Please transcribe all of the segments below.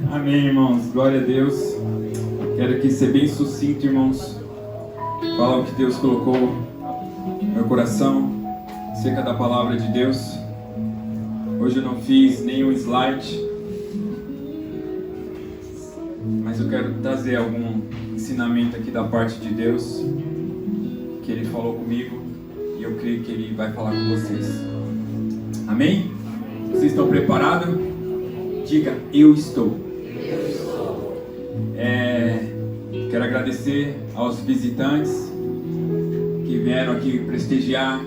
Amém, irmãos. Glória a Deus. Quero aqui ser bem sucinto, irmãos. Falar o que Deus colocou no meu coração acerca da palavra de Deus. Hoje eu não fiz nenhum slide, mas eu quero trazer algum ensinamento aqui da parte de Deus que Ele falou comigo e eu creio que Ele vai falar com vocês. Amém? Vocês estão preparados? Diga, eu estou. Quero agradecer aos visitantes que vieram aqui prestigiar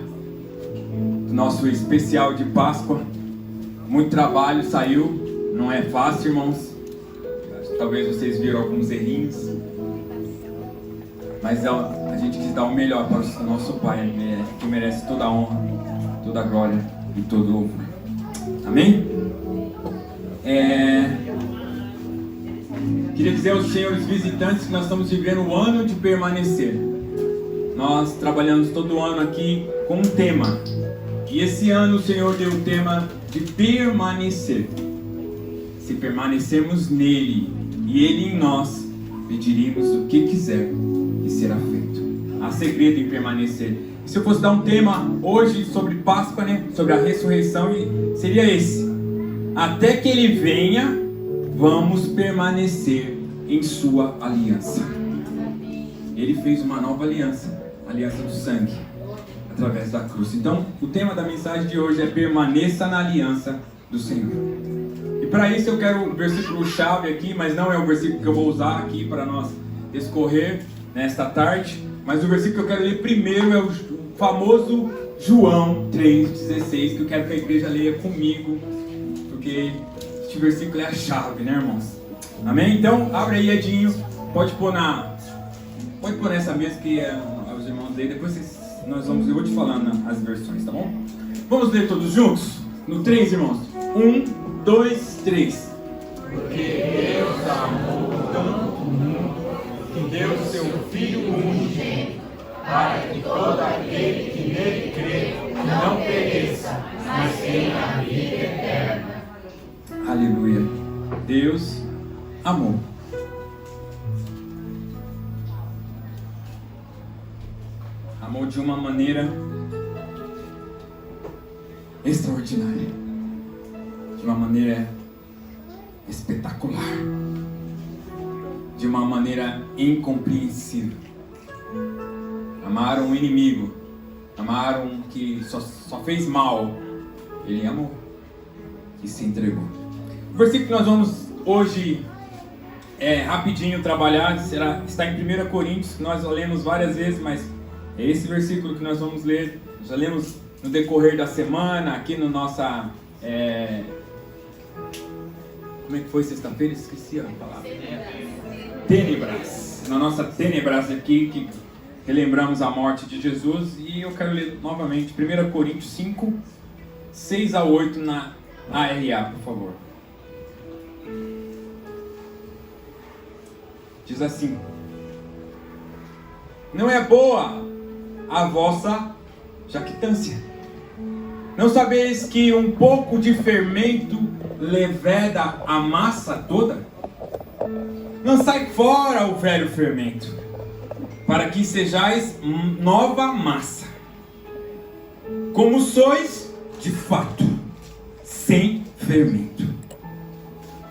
o nosso especial de Páscoa. Muito trabalho saiu, não é fácil, irmãos. Talvez vocês viram alguns errinhos, mas a gente quis dar o melhor para o nosso Pai, que merece toda a honra, toda a glória e todo o louvor. Amém? Queria dizer aos senhores visitantes que nós estamos vivendo o ano de permanecer. Nós trabalhamos todo ano aqui com um tema. E esse ano o Senhor deu o tema de permanecer. Se permanecermos nele e ele em nós, pediríamos o que quiser e será feito. Há segredo em permanecer. E se eu fosse dar um tema hoje sobre Páscoa, sobre a ressurreição, seria esse: até que ele venha, vamos permanecer em sua aliança. Ele fez uma nova aliança, a aliança do sangue, através da cruz. Então, o tema da mensagem de hoje é: permaneça na aliança do Senhor. E para isso eu quero o versículo chave aqui, mas não é o versículo que eu vou usar aqui para nós escorrer nesta tarde, mas o versículo que eu quero ler primeiro é o famoso João 3,16, que eu quero que a igreja leia comigo, porque este versículo é a chave, né, irmãos? Amém? Então, abre aí, Edinho. Pode pôr nessa mesa que os irmãos leem. Depois eu vou te falando as versões, tá bom? Vamos ler todos juntos? No 3, irmãos. 1, 2, 3. Porque Deus amou tanto o mundo que deu o seu Filho unigênito, para que todo aquele que nele crê não pereça, mas tenha a vida eterna. Aleluia. Deus amou. Amou de uma maneira extraordinária, de uma maneira espetacular, de uma maneira incompreensível. Amaram o inimigo, amaram que só fez mal. Ele amou e se entregou. O versículo que nós vamos hoje rapidinho trabalhar está em 1 Coríntios, que nós lemos várias vezes, mas é esse versículo que nós vamos ler. Já lemos no decorrer da semana, aqui no nossa... como é que foi sexta-feira? Esqueci a palavra. Tênebras. Na nossa Tênebras aqui, que relembramos a morte de Jesus. E eu quero ler novamente 1 Coríntios 5, 6 a 8 na ARA, por favor. Diz assim: não é boa a vossa jactância. Não sabeis que um pouco de fermento leveda a massa toda? Lançai fora o velho fermento, para que sejais nova massa, como sois de fato, sem fermento.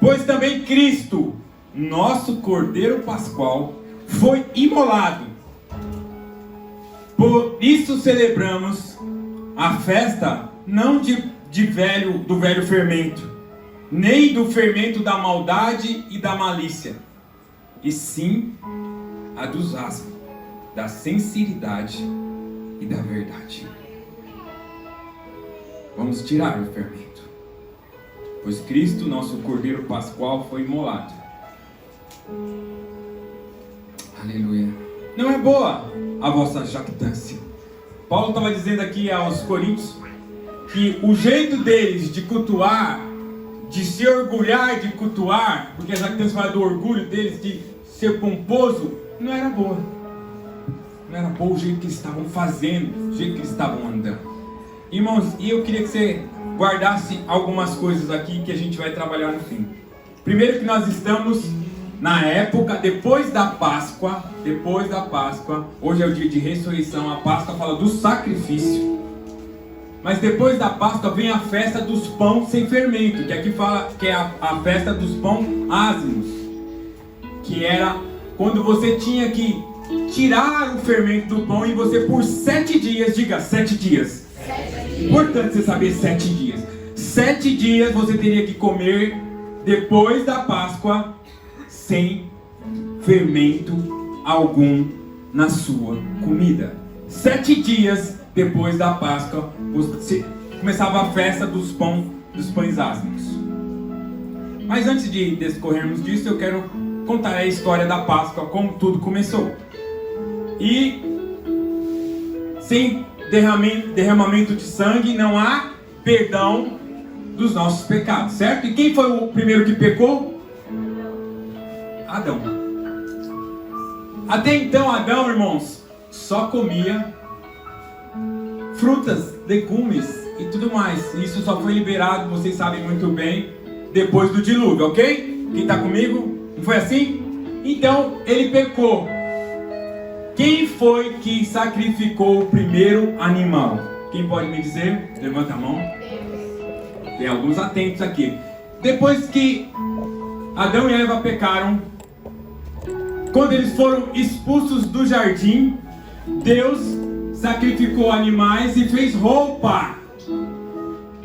Pois também Cristo, nosso Cordeiro Pascual, foi imolado. Por isso celebramos a festa não do velho fermento, nem do fermento da maldade e da malícia, e sim a dos asmos, da sinceridade e da verdade. Vamos tirar o fermento, pois Cristo, nosso Cordeiro Pascual, foi imolado. Aleluia. Não é boa a vossa jactância. Paulo estava dizendo aqui aos Coríntios que o jeito deles de cultuar, de se orgulhar de cultuar, porque a jactância fala do orgulho deles de ser pomposo, não era boa. Não era bom o jeito que eles estavam fazendo, o jeito que eles estavam andando. Irmãos, e eu queria que você guardasse algumas coisas aqui que a gente vai trabalhar no fim. Primeiro que nós estamos na época, depois da Páscoa, hoje é o dia de ressurreição, a Páscoa fala do sacrifício. Mas depois da Páscoa vem a festa dos pães sem fermento, que aqui fala que é a festa dos pães ázimos, que era quando você tinha que tirar o fermento do pão e você por 7 dias, diga 7 dias. 7 dias. Importante você saber 7 dias. 7 dias você teria que comer depois da Páscoa sem fermento algum na sua comida. 7 dias depois da Páscoa você começava a festa dos pães ázimos. Mas antes de discorrermos disso, eu quero contar a história da Páscoa, como tudo começou. E sem derramamento de sangue não há perdão dos nossos pecados, certo? E quem foi o primeiro que pecou? Adão. Até então Adão, irmãos, só comia frutas, legumes e tudo mais. Isso só foi liberado, vocês sabem muito bem, depois do dilúvio, ok? Quem está comigo? Não foi assim? Então ele pecou. Quem foi que sacrificou o primeiro animal? Quem pode me dizer? Levanta a mão. Tem alguns atentos aqui. Depois que Adão e Eva pecaram, quando eles foram expulsos do jardim, Deus sacrificou animais e fez roupa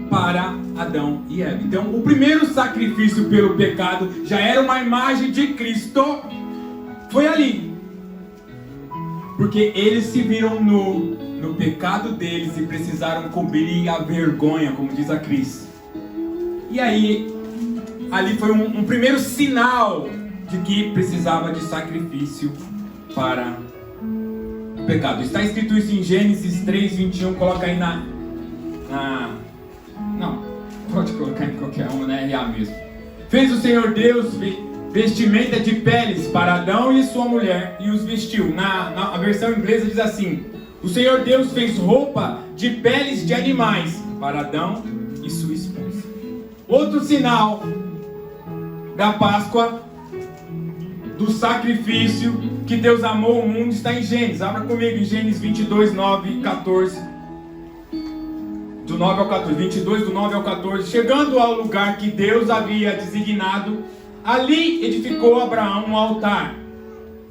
para Adão e Eva. Então o primeiro sacrifício pelo pecado já era uma imagem de Cristo. Foi ali. Porque eles se viram no pecado deles e precisaram cobrir a vergonha, como diz a Cris. E aí, ali foi um primeiro sinal de que precisava de sacrifício para o pecado. Está escrito isso em Gênesis 3:21, coloca aí não, pode colocar em qualquer uma, né? RA mesmo. Fez o Senhor Deus vestimenta de peles para Adão e sua mulher e os vestiu. Na versão inglesa diz assim: o Senhor Deus fez roupa de peles de animais para Adão e sua esposa. Outro sinal da Páscoa, do sacrifício, que Deus amou o mundo, está em Gênesis. Abra comigo em Gênesis 22, 9 e 14. Do 9 ao 14. 22, do 9 ao 14. Chegando ao lugar que Deus havia designado, ali edificou Abraão um altar.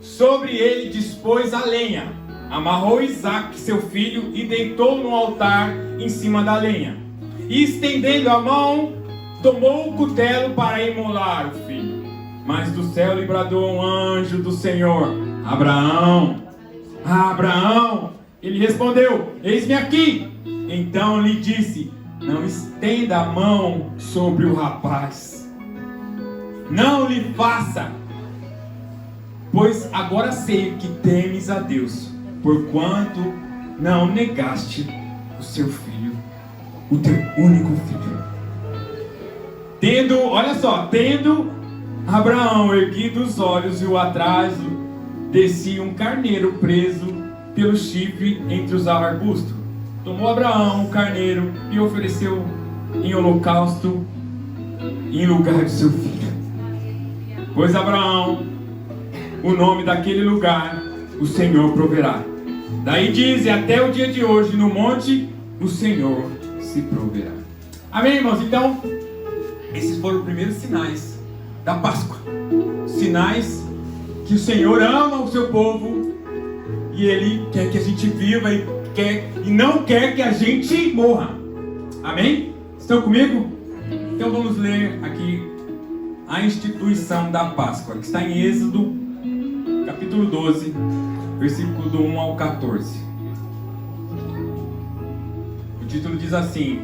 Sobre ele dispôs a lenha. Amarrou Isaque, seu filho, e deitou no altar em cima da lenha. E estendendo a mão, tomou o cutelo para imolar o filho. Mas do céu lhe bradou um anjo do Senhor: Abraão, Abraão. Ele respondeu: eis-me aqui. Então lhe disse: não estenda a mão sobre o rapaz, não lhe faça, pois agora sei que temes a Deus, porquanto não negaste o seu filho, o teu único filho. Tendo Abraão erguido os olhos, viu atrás descia um carneiro preso pelo chifre entre os arbustos. Tomou Abraão o carneiro e ofereceu em holocausto em lugar de seu filho. Pois Abraão, o nome daquele lugar, o Senhor proverá. Daí diz: até o dia de hoje, no monte, o Senhor se proverá. Amém, irmãos? Então, esses foram os primeiros sinais da Páscoa. Sinais que o Senhor ama o seu povo e Ele quer que a gente viva e não quer que a gente morra. Amém? Estão comigo? Então vamos ler aqui a instituição da Páscoa, que está em Êxodo, capítulo 12, versículo do 1 ao 14. O título diz assim: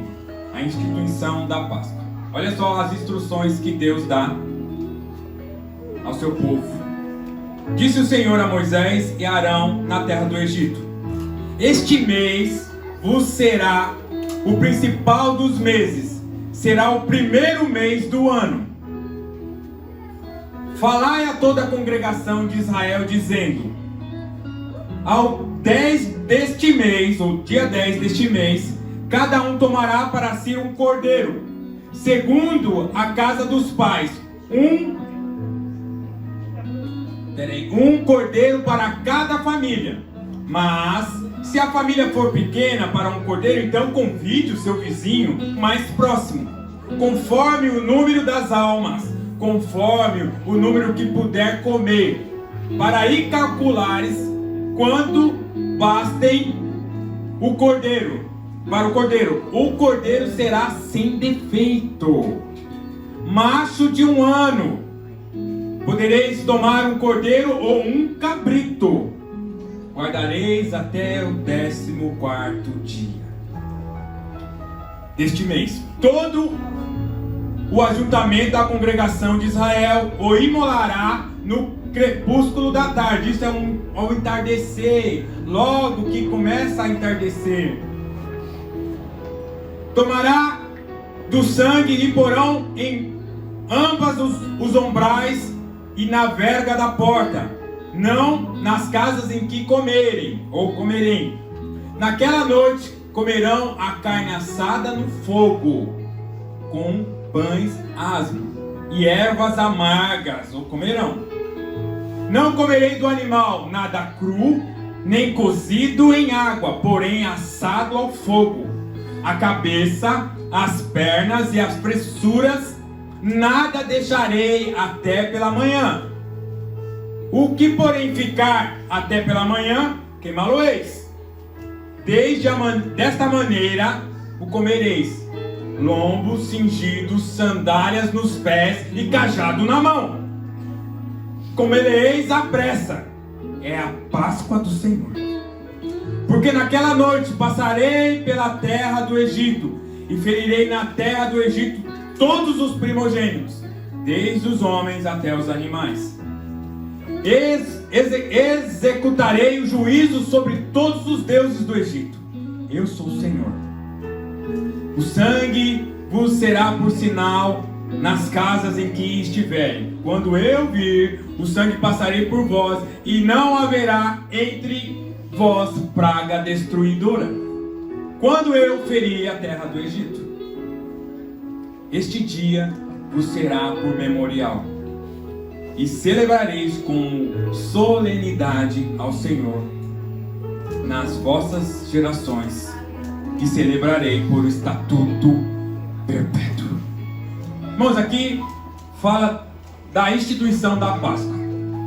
a instituição da Páscoa. Olha só as instruções que Deus dá ao seu povo. Disse o Senhor a Moisés e a Arão na terra do Egito: este mês vos será o principal dos meses, será o primeiro mês do ano. Falai a toda a congregação de Israel, dizendo: ao 10 deste mês, ou dia 10 deste mês, cada um tomará para si um cordeiro, segundo a casa dos pais, um cordeiro para cada família. Mas se a família for pequena para um cordeiro, então convide o seu vizinho mais próximo, conforme o número das almas, conforme o número que puder comer, para aí calculares quanto bastem o cordeiro. Para o cordeiro, será sem defeito, macho de 1 ano. Podereis tomar um cordeiro ou um cabrito. Guardareis até o 14º dia deste mês. Todo o ajuntamento da congregação de Israel o imolará no crepúsculo da tarde. Isso é ao entardecer, logo que começa a entardecer. Tomará do sangue e porão em ambas os ombrais e na verga da porta, não nas casas em que comerem. Naquela noite comerão a carne assada no fogo, com pães asmos e ervas amargas, ou comerão. Não comerei do animal nada cru, nem cozido em água, porém assado ao fogo. A cabeça, as pernas e as pressuras, nada deixarei até pela manhã. O que porém ficar até pela manhã, queimá-lo-eis. Desta maneira o comereis: lombos cingidos, sandálias nos pés e cajado na mão. Comereis à pressa, é a Páscoa do Senhor. Porque naquela noite passarei pela terra do Egito, e ferirei na terra do Egito todos os primogênitos, desde os homens até os animais. Executarei o juízo sobre todos os deuses do Egito. Eu sou o Senhor. O sangue vos será por sinal nas casas em que estiverem. Quando eu vir, o sangue passarei por vós, e não haverá entre vós praga destruidora, quando eu ferir a terra do Egito. Este dia vos será por memorial, e celebrareis com solenidade ao Senhor nas vossas gerações, que celebrarei por estatuto perpétuo. Irmãos, aqui fala da instituição da Páscoa,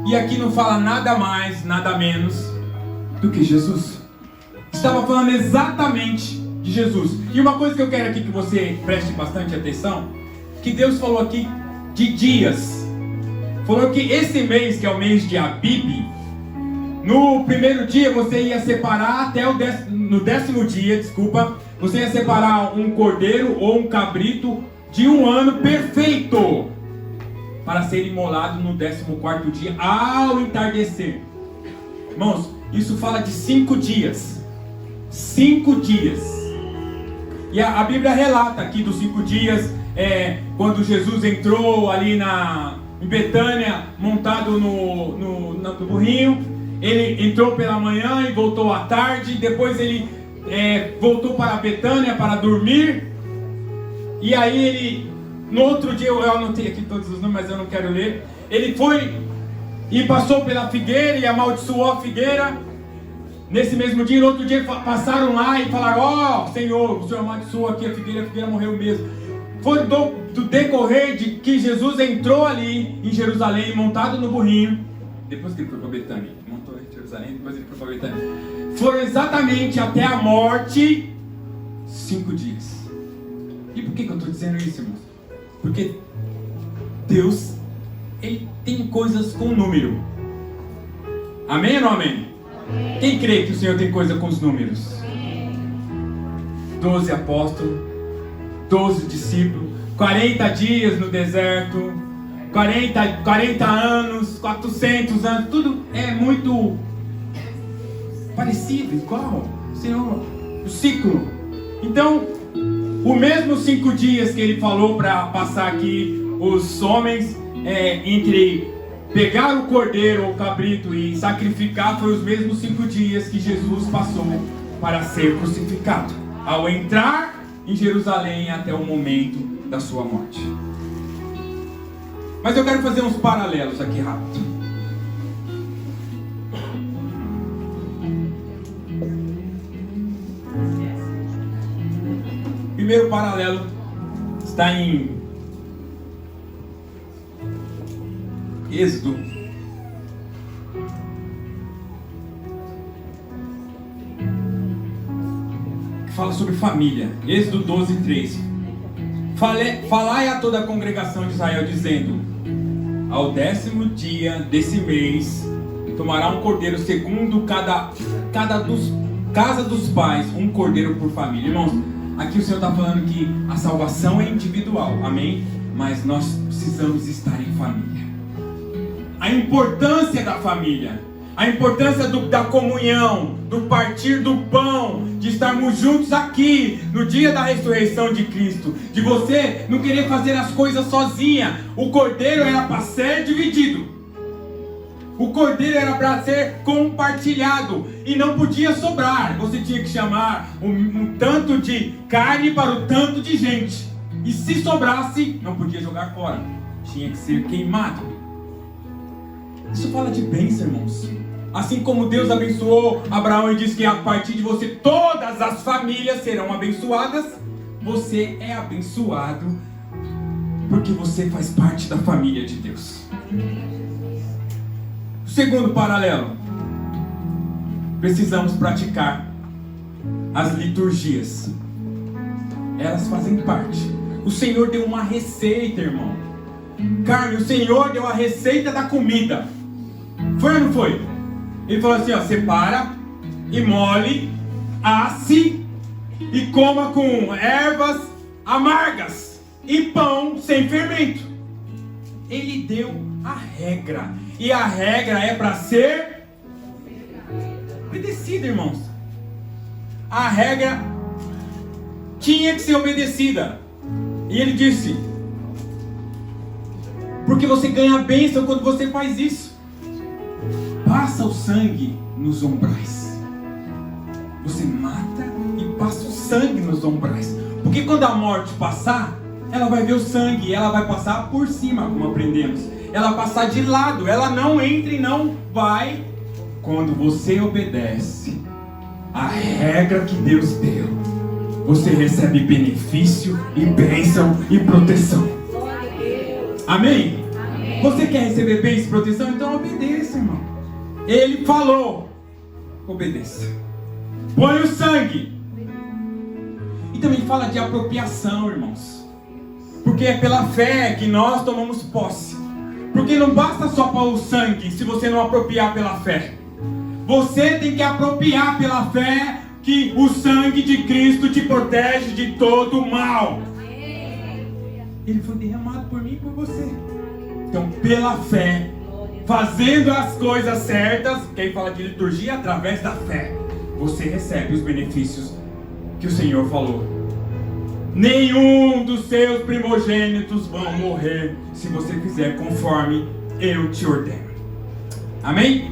e aqui não fala nada mais, nada menos do que Jesus. Estava falando exatamente de Jesus. E uma coisa que eu quero aqui que você preste bastante atenção, que Deus falou aqui de dias. Falou que esse mês, que é o mês de Abib, no primeiro dia você ia separar até no 10º dia, você ia separar um cordeiro ou um cabrito de 1 ano perfeito, para ser imolado no 14º dia ao entardecer. Irmãos, isso fala de 5 dias. 5 dias. E a Bíblia relata aqui dos 5 dias, quando Jesus entrou ali em Betânia, montado no burrinho. Ele entrou pela manhã e voltou à tarde. Depois ele voltou para Betânia para dormir. E aí ele, no outro dia, eu anotei aqui todos os números, mas eu não quero ler. Ele foi e passou pela figueira e amaldiçoou a figueira. Nesse mesmo dia, no outro dia, passaram lá e falaram: ó, Senhor, o Senhor amaldiçoou aqui a figueira morreu mesmo. Foi do decorrer de que Jesus entrou ali em Jerusalém, montado no burrinho. Depois que ele foi para Betânia, montou em Jerusalém, depois ele foi para Betânia. Foram exatamente até a morte 5 dias. E por que eu estou dizendo isso, irmãos? Porque Deus, Ele tem coisas com número. Amém ou não amém? Amém. Quem crê que o Senhor tem coisa com os números? 12 apóstolos, 12 discípulos, 40 dias no deserto, 40 anos, 400 anos, tudo é muito parecido, igual. Senhor, o ciclo. Então, o mesmo 5 dias que ele falou para passar aqui os homens entre pegar o cordeiro ou o cabrito e sacrificar, foi os mesmos 5 dias que Jesus passou para ser crucificado, ao entrar em Jerusalém até o momento da sua morte. Mas eu quero fazer uns paralelos aqui rápido. O primeiro paralelo está em Êxodo. Que fala sobre família. Êxodo 12:3. Falai a toda a congregação de Israel, dizendo: ao 10º dia desse mês, tomará um cordeiro segundo cada casa dos pais, um cordeiro por família. Irmãos, aqui o Senhor está falando que a salvação é individual, amém? Mas nós precisamos estar em família. A importância da família, a importância da comunhão, do partir do pão, de estarmos juntos aqui no dia da ressurreição de Cristo, de você não querer fazer as coisas sozinha. O cordeiro era para ser dividido, o cordeiro era para ser compartilhado e não podia sobrar. Você tinha que chamar um tanto de carne para o tanto de gente, e se sobrasse, não podia jogar fora, tinha que ser queimado. Isso fala de bênção, irmãos. Assim como Deus abençoou Abraão e disse que a partir de você todas as famílias serão abençoadas, você é abençoado porque você faz parte da família de Deus. O segundo paralelo: precisamos praticar as liturgias. Elas fazem parte. O Senhor deu uma receita, irmão. Carmen, o Senhor deu a receita da comida. Foi ou não foi? Ele falou assim, ó: separa e mole, asse e coma com ervas amargas e pão sem fermento. Ele deu a regra, e a regra é para ser obedecida, irmãos. A regra tinha que ser obedecida. E ele disse: porque você ganha a bênção quando você faz isso. Passa o sangue nos umbrais. Você mata e passa o sangue nos umbrais. Porque quando a morte passar, ela vai ver o sangue, ela vai passar por cima, como aprendemos. Ela vai passar de lado, ela não entra e não vai. Quando você obedece a regra que Deus deu, você recebe benefício e bênção e proteção. Amém? Amém. Você quer receber bênção e proteção? Então obedeça, irmão. Ele falou, obedeça. Põe o sangue. E também fala de apropriação, irmãos. Porque é pela fé que nós tomamos posse. Porque não basta só pôr o sangue se você não apropriar pela fé. Você tem que apropriar pela fé que o sangue de Cristo te protege de todo o mal. Ele foi derramado por mim e por você. Então, pela fé, fazendo as coisas certas, quem fala de liturgia, através da fé, você recebe os benefícios que o Senhor falou. Nenhum dos seus primogênitos vão morrer se você fizer conforme eu te ordeno. Amém?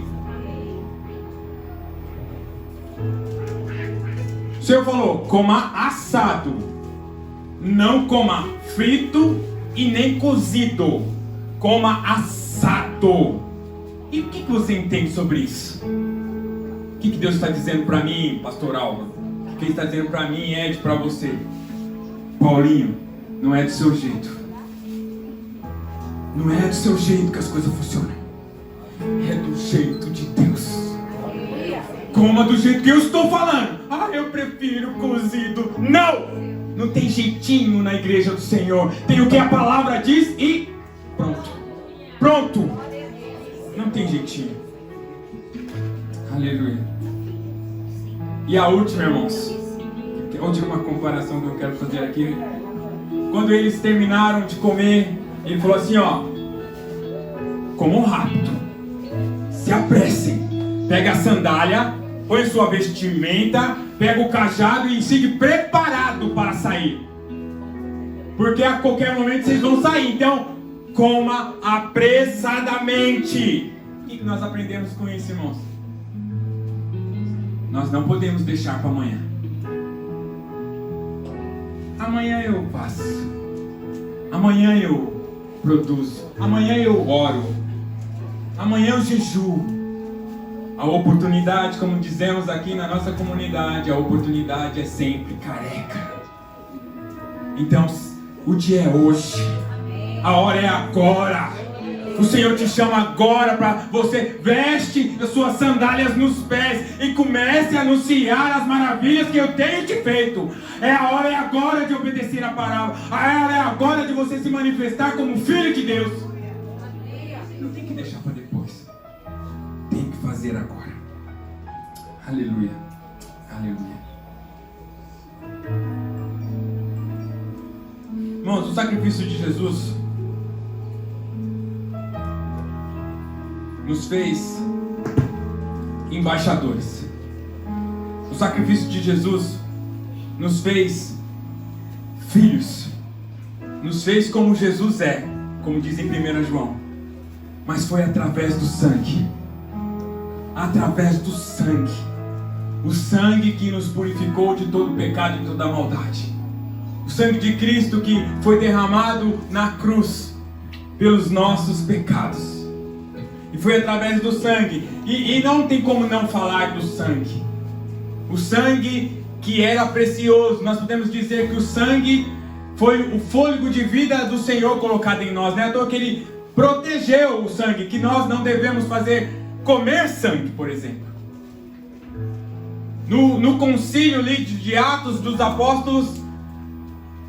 O Senhor falou: coma assado, não coma frito e nem cozido, coma assado. E o que você entende sobre isso? O que Deus está dizendo para mim, pastor Álvaro? O que Ele está dizendo para mim, Ed, para você? Paulinho, não é do seu jeito. Não é do seu jeito que as coisas funcionam. É do jeito de Deus. Coma do jeito que eu estou falando. Ah, eu prefiro cozido. Não! Não tem jeitinho na igreja do Senhor. Tem o que a palavra diz e pronto. Pronto. Não tem jeitinho. Aleluia. E a última, irmãos. A última comparação que eu quero fazer aqui. Quando eles terminaram de comer, ele falou assim, ó: comam rápido. Se apressem. Pega a sandália, põe sua vestimenta, pega o cajado e siga preparado para sair. Porque a qualquer momento vocês vão sair. Então, coma apressadamente. O que nós aprendemos com isso, irmãos? Nós não podemos deixar para amanhã. Amanhã eu faço. Amanhã eu produzo. Amanhã eu oro. Amanhã eu jejuo. A oportunidade, como dizemos aqui na nossa comunidade, a oportunidade é sempre careca. Então, o dia é hoje. A hora é agora. O Senhor te chama agora para você veste as suas sandálias nos pés e comece a anunciar as maravilhas que eu tenho te feito. A hora é agora de obedecer a palavra. A hora é agora de você se manifestar como filho de Deus. Não tem que deixar para depois. Tem que fazer agora. Aleluia. Aleluia. Irmãos, o sacrifício de Jesus nos fez embaixadores. O sacrifício de Jesus nos fez filhos. Nos fez como Jesus é, como diz em 1 João. Mas foi através do sangue. Através do sangue. O sangue que nos purificou de todo pecado e toda maldade. O sangue de Cristo que foi derramado na cruz pelos nossos pecados. E foi através do sangue. E não tem como não falar do sangue. O sangue que era precioso. Nós podemos dizer que o sangue foi o fôlego de vida do Senhor colocado em nós. Não é à toa que Ele protegeu o sangue. Que nós não devemos comer sangue, por exemplo. No concílio de Atos dos Apóstolos,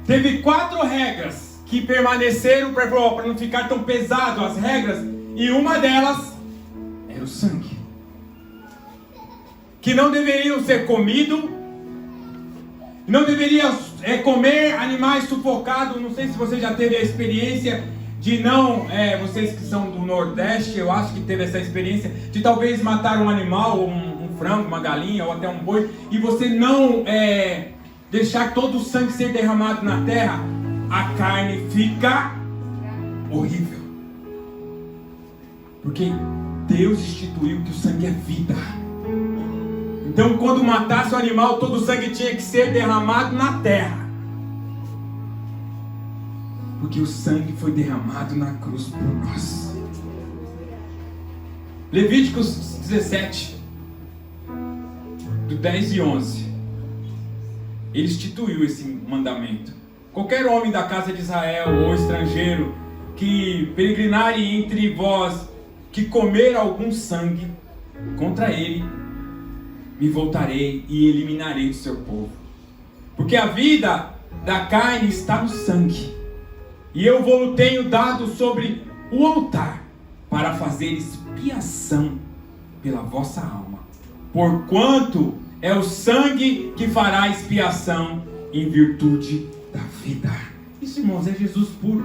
teve 4 regras que permaneceram para não ficar tão pesado as regras. E uma delas era o sangue. Que não deveriam ser comido. Não deveria comer animais sufocados. Não sei se você já teve a experiência de não... vocês que são do Nordeste, eu acho que teve essa experiência de talvez matar um animal, um frango, uma galinha ou até um boi, e você não deixar todo o sangue ser derramado na terra. A carne fica horrível. Porque Deus instituiu que o sangue é vida. Então quando matasse o animal, todo o sangue tinha que ser derramado na terra. Porque o sangue foi derramado na cruz por nós. Levíticos 17, do 10 e 11. Ele instituiu esse mandamento. Qualquer homem da casa de Israel ou estrangeiro que peregrinarem entre vós, que comer algum sangue, contra ele me voltarei e eliminarei do seu povo. Porque a vida da carne está no sangue, e eu vou tenho dado sobre o altar, para fazer expiação pela vossa alma. Porquanto é o sangue que fará expiação em virtude da vida. Isso, irmãos, é Jesus puro.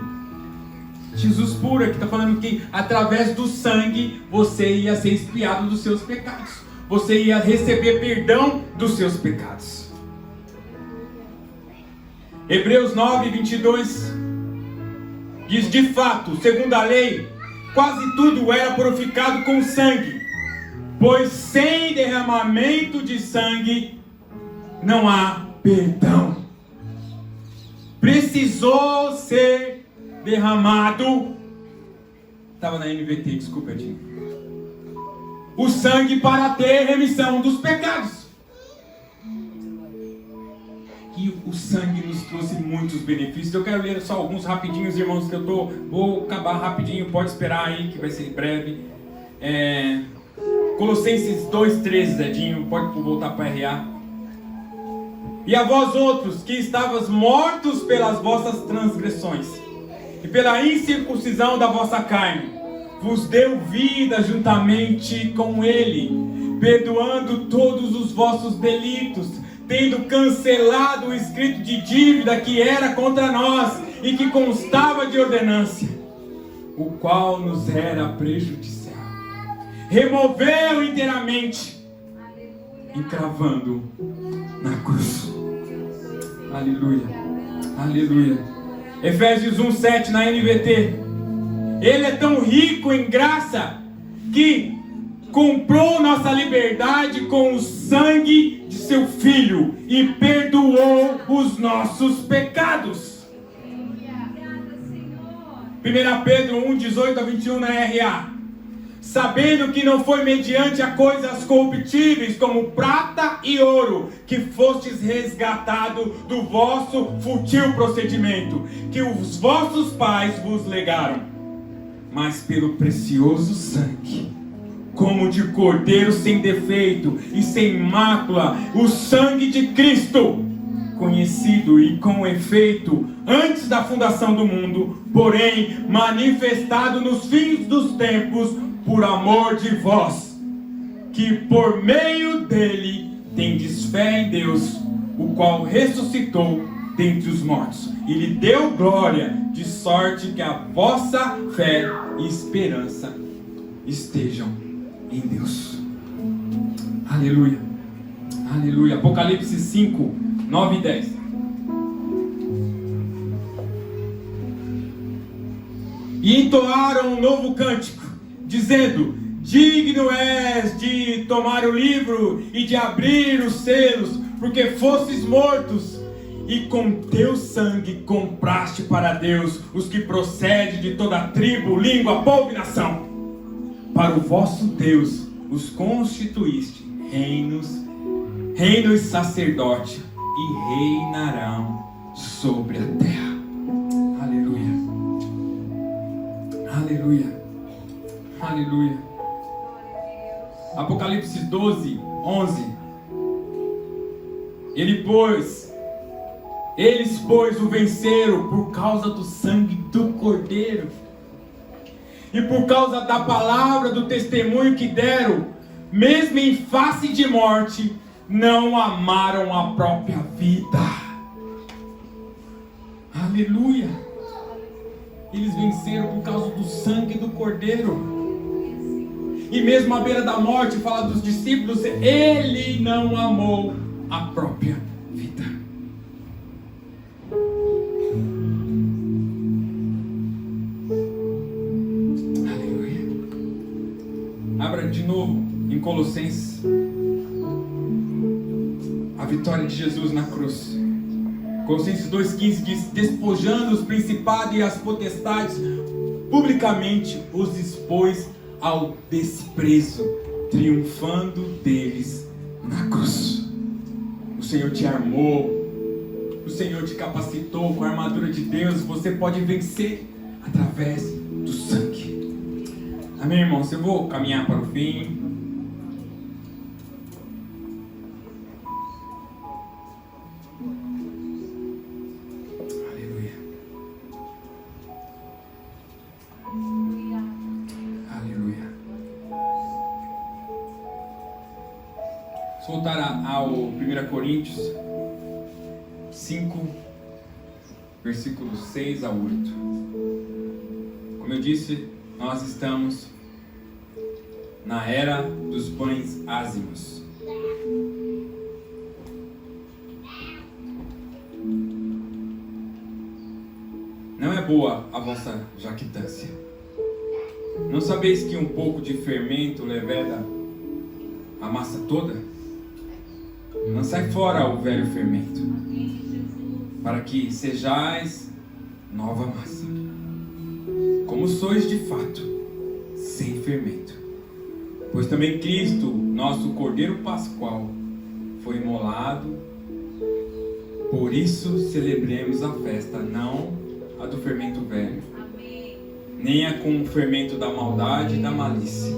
Jesus puro, que está falando que através do sangue você ia ser expiado dos seus pecados. Você ia receber perdão dos seus pecados. Hebreus 9, 22 diz: de fato, segundo a lei, quase tudo era purificado com sangue, pois sem derramamento de sangue não há perdão. Precisou ser derramado, estava na NVT, desculpa, Edinho, o sangue para ter remissão dos pecados. E o sangue nos trouxe muitos benefícios. Eu quero ler só alguns rapidinhos, irmãos, que vou acabar rapidinho, pode esperar aí que vai ser breve. Colossenses 2,13, Edinho, pode voltar para RA. E a vós outros que estavas mortos pelas vossas transgressões e pela incircuncisão da vossa carne, vos deu vida juntamente com ele, perdoando todos os vossos delitos, tendo cancelado o escrito de dívida que era contra nós e que constava de ordenância, o qual nos era prejudicial. Removeu inteiramente, encravando na cruz. Aleluia, aleluia. Efésios 1,7 na NVT. Ele é tão rico em graça que comprou nossa liberdade com o sangue de seu Filho e perdoou os nossos pecados. 1 Pedro 1, 18 a 21 na RA. Sabendo que não foi mediante a coisas corruptíveis como prata e ouro que fostes resgatado do vosso fútil procedimento que os vossos pais vos legaram, mas pelo precioso sangue, como de cordeiro sem defeito e sem mácula, o sangue de Cristo, conhecido e com efeito antes da fundação do mundo, porém manifestado nos fins dos tempos, por amor de vós, que por meio dele tendes fé em Deus, o qual ressuscitou dentre os mortos e lhe deu glória, de sorte que a vossa fé e esperança estejam em Deus. Aleluia, aleluia. Apocalipse 5, 9 e 10. E entoaram um novo cântico, dizendo: digno és de tomar o livro e de abrir os selos, porque fostes mortos, e com teu sangue compraste para Deus os que procedem de toda tribo, língua, povo e nação. Para o vosso Deus os constituíste reino e sacerdote, e reinarão sobre a terra. Aleluia, aleluia, aleluia. Apocalipse 12, 11. Eles, pois, o venceram por causa do sangue do Cordeiro e por causa da palavra do testemunho que deram, mesmo em face de morte, não amaram a própria vida. Aleluia. Eles venceram por causa do sangue do Cordeiro. E mesmo à beira da morte, fala dos discípulos, ele não amou a própria vida. Aleluia. Abra de novo em Colossenses. A vitória de Jesus na cruz. Colossenses 2,15 diz: despojando os principados e as potestades, publicamente os expôs ao desprezo, triunfando deles na cruz. O Senhor te armou, o Senhor te capacitou com a armadura de Deus. Você pode vencer através do sangue. Amém, irmãos? Eu vou caminhar para o fim. Voltar ao 1 Coríntios 5, versículos 6 a 8. Como eu disse, nós estamos na era dos pães ázimos. Não é boa a vossa jactância. Não sabeis que um pouco de fermento leveda a massa toda? Lançai fora o velho fermento, para que sejais nova massa, como sois de fato, sem fermento. Pois também Cristo, nosso Cordeiro Pascual, foi imolado. Por isso celebremos a festa, não a do fermento velho, nem a com o fermento da maldade e da malícia,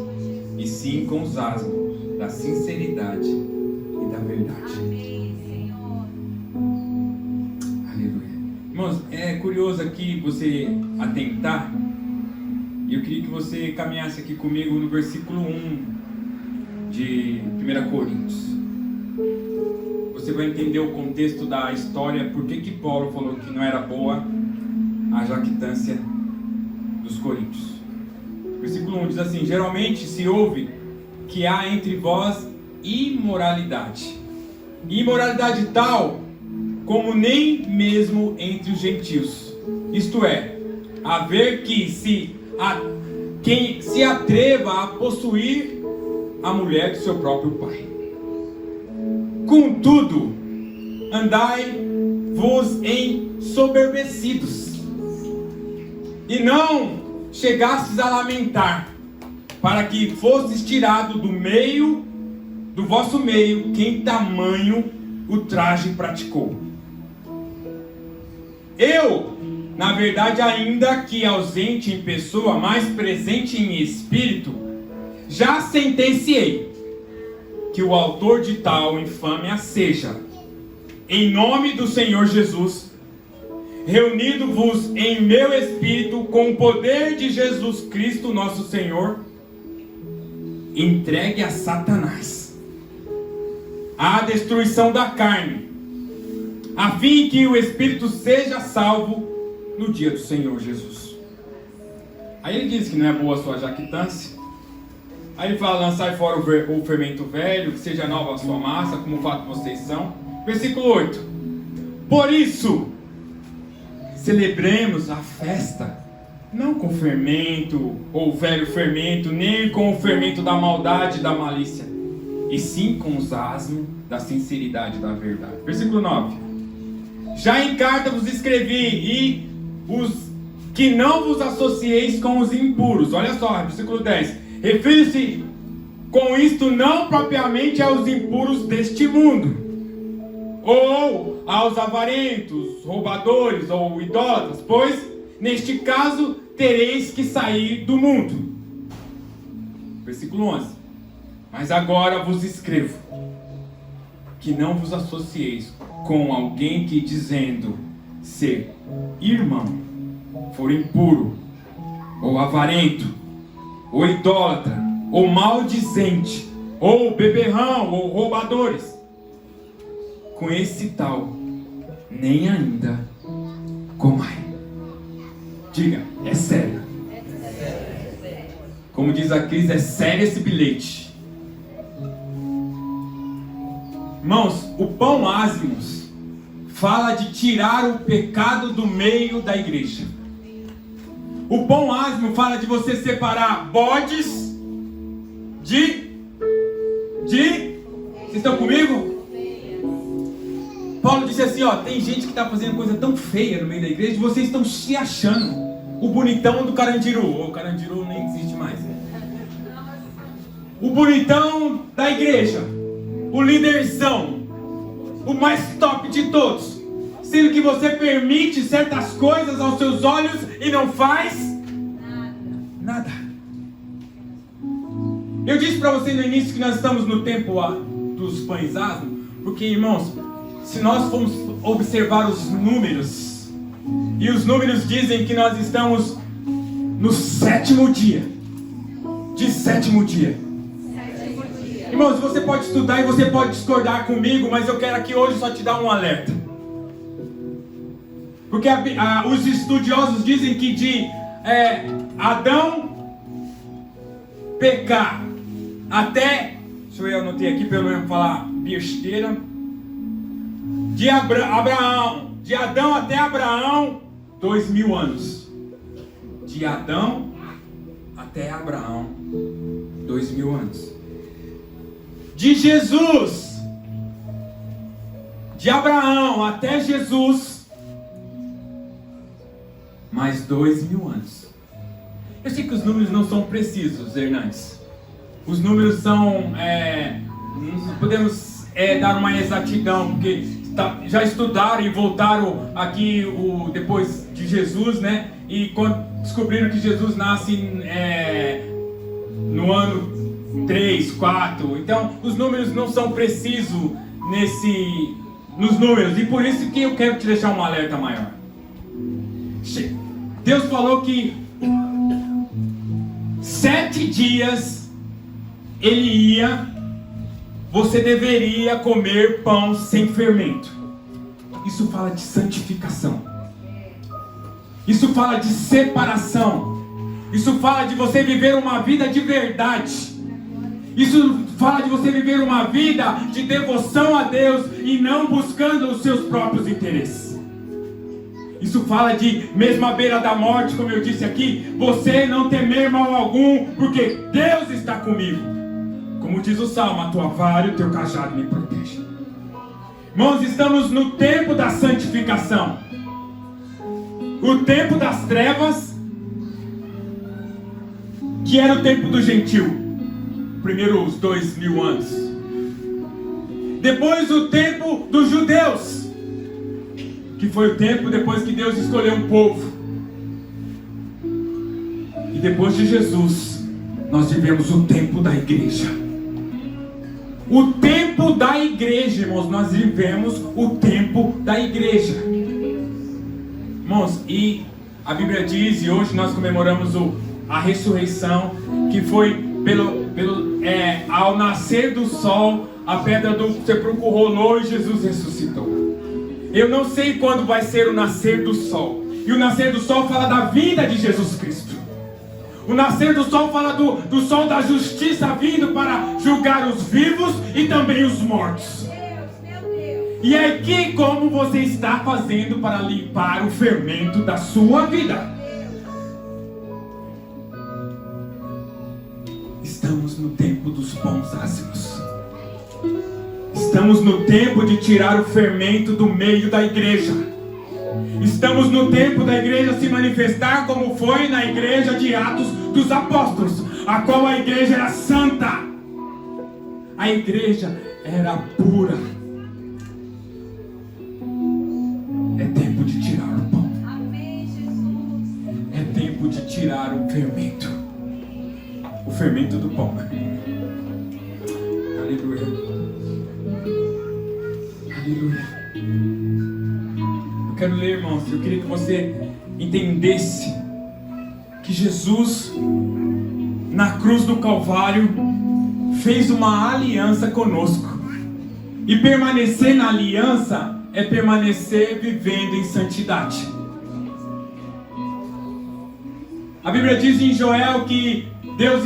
e sim com os asmos da sinceridade e da verdade. Amém, Senhor. Aleluia. Irmãos, é curioso aqui você atentar, e eu queria que você caminhasse aqui comigo no versículo 1 de 1 Coríntios. Você vai entender o contexto da história, por que Paulo falou que não era boa a jactância dos coríntios. Versículo 1 diz assim: geralmente se ouve que há entre vós imoralidade tal como nem mesmo entre os gentios, isto é, haver quem se atreva a possuir a mulher de seu próprio pai. Contudo, andai-vos ensoberbecidos e não chegastes a lamentar, para que fosses tirado do vosso meio, quem tamanho ultraje praticou. Eu, na verdade, ainda que ausente em pessoa, mas presente em espírito, já sentenciei que o autor de tal infâmia seja, em nome do Senhor Jesus, reunido-vos em meu espírito com o poder de Jesus Cristo nosso Senhor, entregue a Satanás a destruição da carne, a fim que o espírito seja salvo no dia do Senhor Jesus. Aí ele diz que não é boa a sua jactância. Aí ele fala: lançai fora o fermento velho, que seja nova a sua massa, como o fato vocês são. Versículo 8: por isso celebremos a festa, não com fermento ou velho fermento, nem com o fermento da maldade e da malícia, e sim com os asmos da sinceridade da verdade. Versículo 9: já em carta vos escrevi, e os que não vos associeis com os impuros. Olha só, versículo 10: refere-se com isto não propriamente aos impuros deste mundo, ou aos avarentos, roubadores ou idólatras, pois neste caso tereis que sair do mundo. Versículo 11: mas agora vos escrevo que não vos associeis com alguém que, dizendo ser irmão, for impuro, ou avarento, ou idólatra, ou maldizente, ou beberrão, ou roubadores. Com esse tal, nem ainda comai. Diga, é sério. Como diz a Cris, é sério esse bilhete. Irmãos, o pão ázimos fala de tirar o pecado do meio da igreja. O pão ázimo fala de você separar bodes Vocês estão comigo? Paulo disse assim, ó, tem gente que está fazendo coisa tão feia no meio da igreja, vocês estão se achando o bonitão do Carandiru. O Carandiru nem existe mais. O bonitão da igreja, o líderzão, o mais top de todos, sendo que você permite certas coisas aos seus olhos e não faz nada. Eu disse para você no início que nós estamos no tempo dos pães ázimos, porque, irmãos, se nós formos observar os números, e os números dizem que nós estamos no 7º dia, Irmãos, você pode estudar e você pode discordar comigo, mas eu quero aqui hoje só te dar um alerta. Porque os estudiosos dizem que de Adão pecar até, deixa eu anotei aqui pelo menos falar besteira, de Adão até Abraão, 2000 anos. De Adão até Abraão, 2000 anos. De Jesus, de Abraão até Jesus, mais 2000 anos. Eu sei que os números não são precisos, Hernandes. Os números são, não podemos dar uma exatidão, porque já estudaram e voltaram aqui depois de Jesus, né? E quando descobriram que Jesus nasce no ano 3, 4. Então, os números não são precisos nos números. E por isso que eu quero te deixar um alerta maior. Deus falou que 7 dias você deveria comer pão sem fermento. Isso fala de santificação. Isso fala de separação. Isso fala de você viver uma vida de verdade. Isso fala de você viver uma vida de devoção a Deus e não buscando os seus próprios interesses. Isso fala de, mesmo à beira da morte, como eu disse aqui, você não temer mal algum, porque Deus está comigo. Como diz o Salmo, a tua vara e o teu cajado me protegem. Irmãos, estamos no tempo da santificação. O tempo das trevas que era o tempo do gentio, primeiro os 2000 anos. Depois o tempo dos judeus, que foi o tempo depois que Deus escolheu um povo. E depois de Jesus, nós vivemos o tempo da igreja. O tempo da igreja, irmãos, nós vivemos o tempo da igreja. Irmãos, e a Bíblia diz, e hoje nós comemoramos a ressurreição, que foi ao nascer do sol, a pedra do sepulcro rolou e Jesus ressuscitou. Eu não sei quando vai ser o nascer do sol. E o nascer do sol fala da vinda de Jesus Cristo. O nascer do sol fala do sol da justiça vindo para julgar os vivos e também os mortos. E aqui, como você está fazendo para limpar o fermento da sua vida? Estamos no tempo dos pães ázimos. Estamos no tempo de tirar o fermento do meio da igreja. Estamos no tempo da igreja se manifestar como foi na igreja de Atos dos Apóstolos, a qual a igreja era santa. A igreja era pura. É tempo de tirar o pão. É tempo de tirar o fermento. O fermento do pão. Aleluia. Aleluia. Eu quero ler, irmãos. Eu queria que você entendesse que Jesus, na cruz do Calvário, fez uma aliança conosco. E permanecer na aliança é permanecer vivendo em santidade. A Bíblia diz em Joel que Deus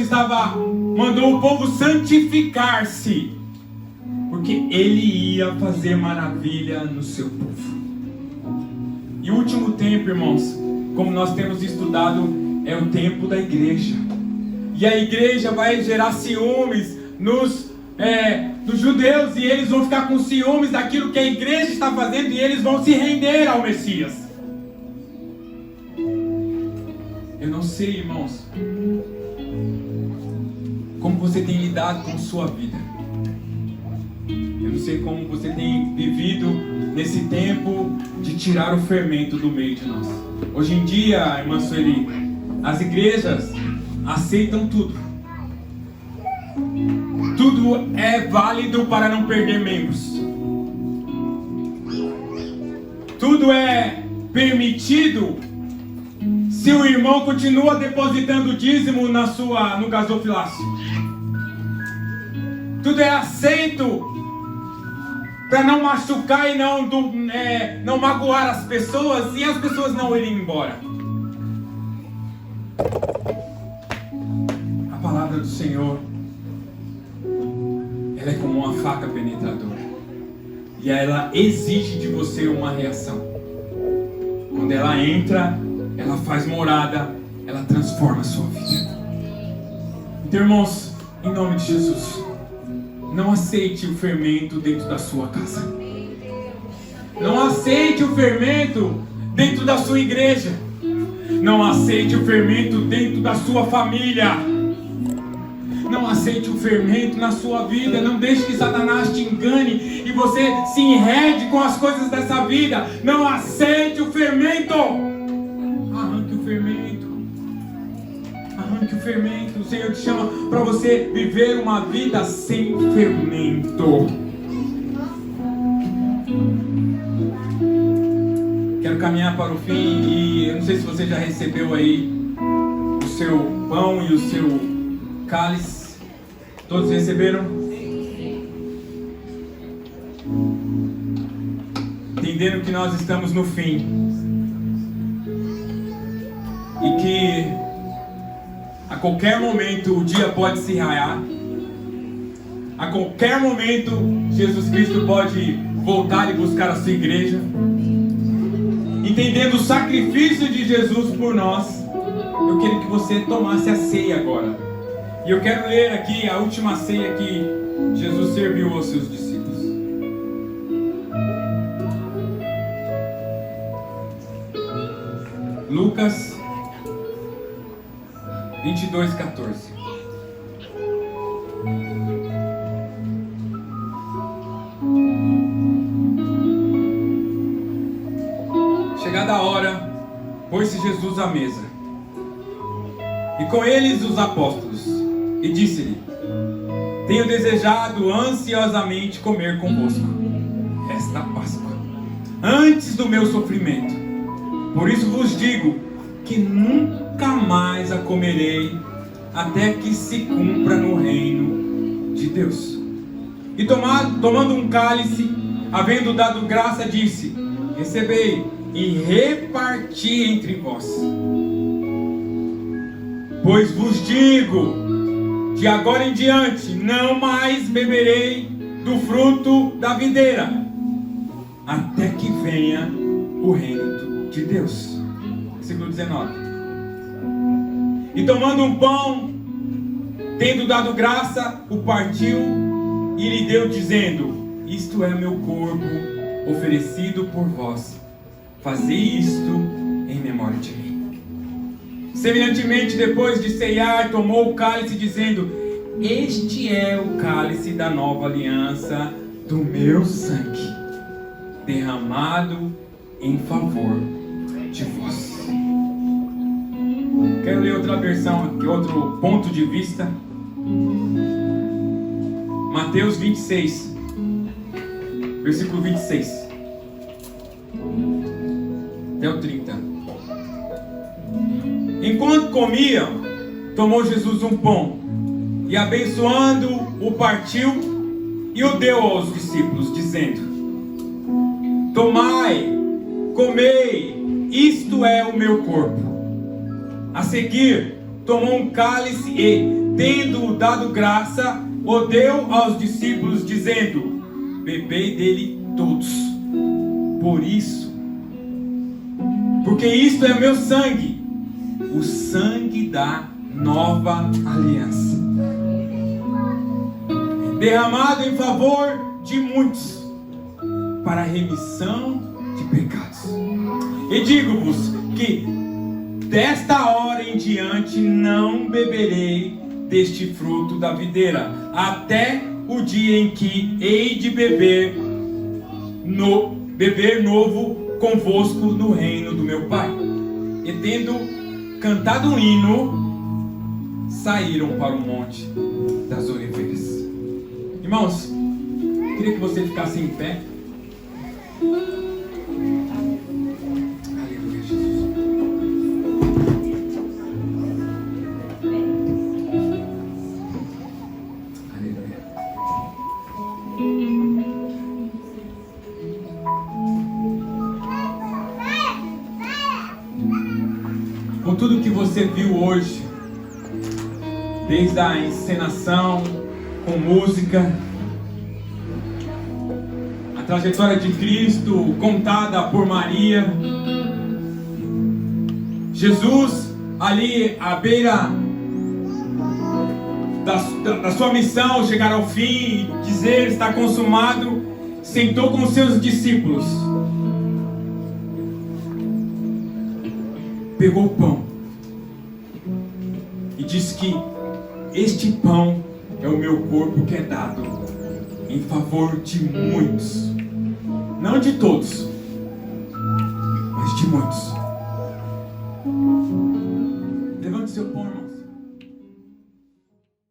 mandou o povo santificar-se, porque Ele ia fazer maravilha no seu povo. E o último tempo, irmãos, como nós temos estudado, é o tempo da igreja. E a igreja vai gerar ciúmes nos judeus, e eles vão ficar com ciúmes daquilo que a igreja está fazendo, e eles vão se render ao Messias. Eu não sei, irmãos, como você tem lidado com sua vida. Eu não sei como você tem vivido nesse tempo de tirar o fermento do meio de nós. Hoje em dia, irmã Sueli, as igrejas aceitam tudo. Tudo é válido para não perder membros. Tudo é permitido se o irmão continua depositando dízimo no gasofilácio. Tudo é aceito para não machucar e não magoar as pessoas, e as pessoas não irem embora. A palavra do Senhor, ela é como uma faca penetradora, e ela exige de você uma reação. Quando ela entra, ela faz morada, ela transforma a sua vida. Então, irmãos, em nome de Jesus, não aceite o fermento dentro da sua casa. Não aceite o fermento dentro da sua igreja. Não aceite o fermento dentro da sua família. Não aceite o fermento na sua vida. Não deixe que Satanás te engane e você se enrede com as coisas dessa vida. Não aceite o fermento. Arranque o fermento. Arranque o fermento. O Senhor te chama para você viver uma vida sem fermento. Quero caminhar para o fim, e eu não sei se você já recebeu aí o seu pão e o seu cálice. Todos receberam? Entendendo que nós estamos no fim e que a qualquer momento o dia pode se raiar. A qualquer momento Jesus Cristo pode voltar e buscar a sua igreja. Entendendo o sacrifício de Jesus por nós, eu queria que você tomasse a ceia agora. E eu quero ler aqui a última ceia que Jesus serviu aos seus discípulos. Lucas 22:14. Chegada a hora, pôs-se Jesus à mesa, e com eles os apóstolos, e disse-lhe: tenho desejado ansiosamente comer convosco esta Páscoa, antes do meu sofrimento. Por isso vos digo que nunca mais a comerei, até que se cumpra no reino de Deus. E tomando um cálice, havendo dado graça, disse: recebei e reparti entre vós. Pois vos digo, de agora em diante não mais beberei do fruto da videira, até que venha o reino de Deus. Versículo 19. E tomando um pão, tendo dado graça, o partiu e lhe deu, dizendo: isto é meu corpo, oferecido por vós. Fazei isto em memória de mim. Semelhantemente, depois de ceiar, tomou o cálice, dizendo: este é o cálice da nova aliança do meu sangue, derramado em favor de vós. Quero ler outra versão aqui, outro ponto de vista. Mateus 26, versículo 26 até o 30. Enquanto comiam, tomou Jesus um pão, e abençoando, o partiu e o deu aos discípulos, dizendo: tomai, comei, isto é o meu corpo. A seguir, tomou um cálice e, tendo dado graça, o deu aos discípulos, dizendo: bebei dele todos, porque isto é meu sangue, o sangue da nova aliança, derramado em favor de muitos, para a remissão de pecados. E digo-vos que desta hora em diante não beberei deste fruto da videira, até o dia em que hei de beber novo convosco no reino do meu Pai. E tendo cantado um hino, saíram para o monte das oliveiras. Irmãos, queria que você ficasse em pé. Aleluia, Jesus. Aleluia. Com tudo que você viu hoje, desde a encenação, com música, a trajetória de Cristo contada por Maria, Jesus ali à beira da sua missão, chegar ao fim, dizer está consumado, sentou com os seus discípulos, pegou o pão e disse que este pão é o meu corpo que é dado em favor de muitos, não de todos, mas de muitos.